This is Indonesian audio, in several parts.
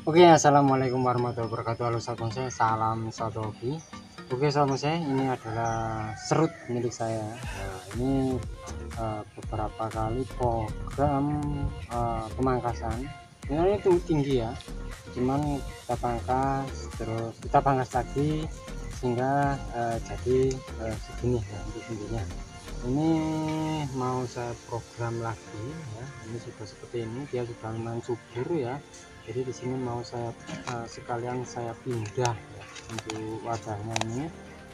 Oke, assalamualaikum warahmatullahi wabarakatuh. Halo sahabat bonsai, salam satu hobi. Oke sahabat bonsai, ini adalah serut milik saya. Nah, ini beberapa kali program pemangkasan. Sebenarnya itu tinggi ya, cuman kita pangkas, terus kita pangkas lagi sehingga jadi segini ya untuk tingginya. Ini mau saya program lagi ya. Ini sudah seperti ini, dia sudah lumayan subur ya. Jadi di sini mau saya sekalian saya pindah ya, untuk wadahnya ini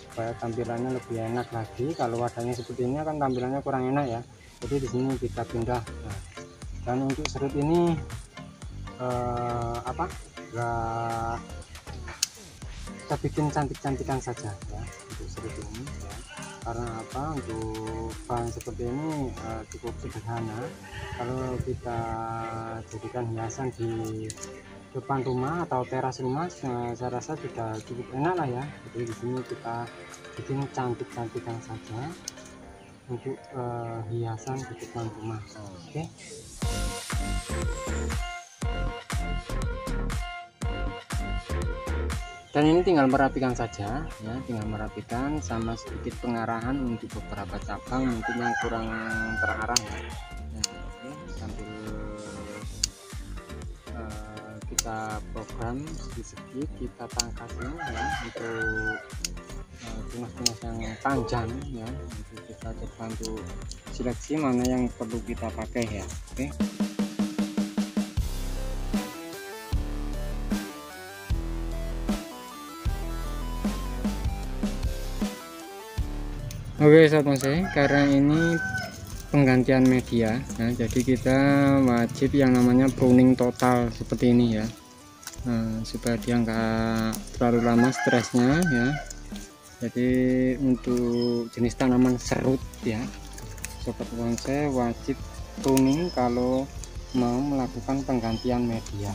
supaya tampilannya lebih enak lagi. Kalau wadahnya seperti ini kan tampilannya kurang enak ya. Jadi di sini kita pindah. Nah, dan untuk serut ini enggak, kita bikin cantik-cantikan saja ya untuk serut ini ya. Karena apa, untuk bahan seperti ini cukup sederhana. Kalau kita jadikan hiasan di depan rumah atau teras rumah, saya rasa sudah cukup enak lah ya. Jadi di sini kita bikin cantik-cantikan saja untuk hiasan di depan rumah. Oke. Dan ini tinggal merapikan saja ya, tinggal merapikan sama sedikit pengarahan untuk beberapa cabang mungkin yang kurang terarah ya. Nah, oke, sambil kita program sedikit kita pangkasin ya untuk tunas-tunas yang panjang ya. Nanti kita coba untuk seleksi mana yang perlu kita pakai ya. Oke. Oke sahabat bonsai, karena ini penggantian media, nah jadi kita wajib yang namanya pruning total seperti ini ya. Nah, supaya dia nggak terlalu lama stresnya ya. Jadi untuk jenis tanaman serut ya, sobat bonsai wajib pruning kalau mau melakukan penggantian media.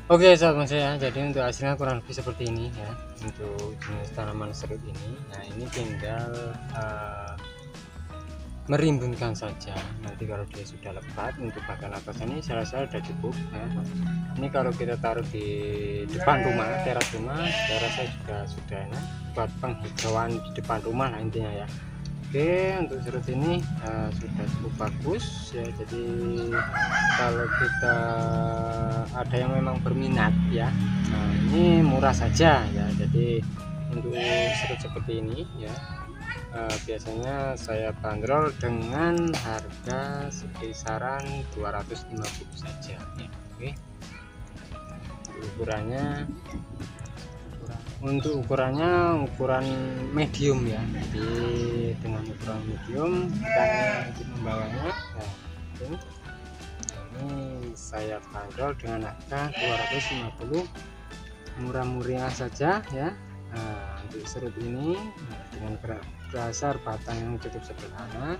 Oke sahabat saya, jadi untuk hasilnya kurang lebih seperti ini ya, untuk jenis tanaman serut ini. Nah ini tinggal merimbunkan saja. Nanti kalau dia sudah lebat, untuk bagian atas ini saya rasa sudah cukup ya. Ini kalau kita taruh di depan rumah, teras rumah, saya rasa juga sudah enak buat penghijauan di depan rumah lah intinya ya. Oke, untuk serut ini sudah cukup bagus ya. Jadi kalau kita ada yang memang berminat ya, nah ini murah saja ya. Jadi untuk serut seperti ini ya, biasanya saya bandrol dengan harga sekisaran 250 saja ya. Oke, untuk ukurannya ukuran medium ya. Jadi dengan ukuran medium dan untuk membawanya nah, ini saya bandrol dengan harga 250, murah-murah saja ya. Nah, untuk serut ini dengan dasar batang yang cukup sederhana,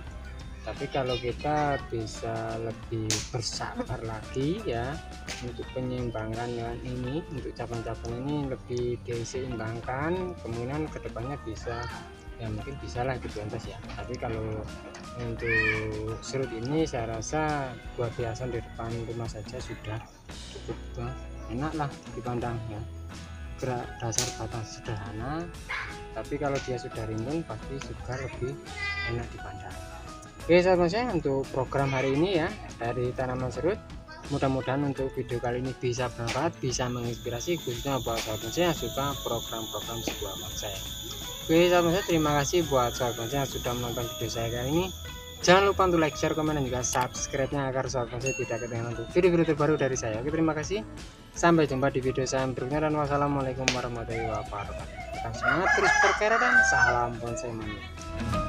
tapi kalau kita bisa lebih bersabar lagi ya untuk penyeimbangan dengan ini, untuk cabang-cabang ini lebih diseimbangkan, kemudian kedepannya bisa ya mungkin bisalah dibentas ya. Tapi kalau untuk serut ini saya rasa buat hiasan di depan rumah saja sudah cukup enak lah dipandang ya. Gerak dasar batang sederhana, tapi kalau dia sudah rimbun pasti juga lebih enak dipandang. Oke sahabat saya, untuk program hari ini ya dari tanaman serut, mudah-mudahan untuk video kali ini bisa bermanfaat, bisa menginspirasi khususnya buat sahabat saya yang suka program-program sebuah bonsai. Oke sahabat saya, terima kasih buat sahabat saya yang sudah menonton video saya kali ini. Jangan lupa untuk like, share, komen, dan juga subscribe-nya agar sahabat saya tidak ketinggalan untuk video-video terbaru dari saya. Oke, terima kasih. Sampai jumpa di video saya berikutnya dan wassalamualaikum warahmatullahi wabarakatuh. Tetap semangat, terus berkarya, dan salam bonsai mania.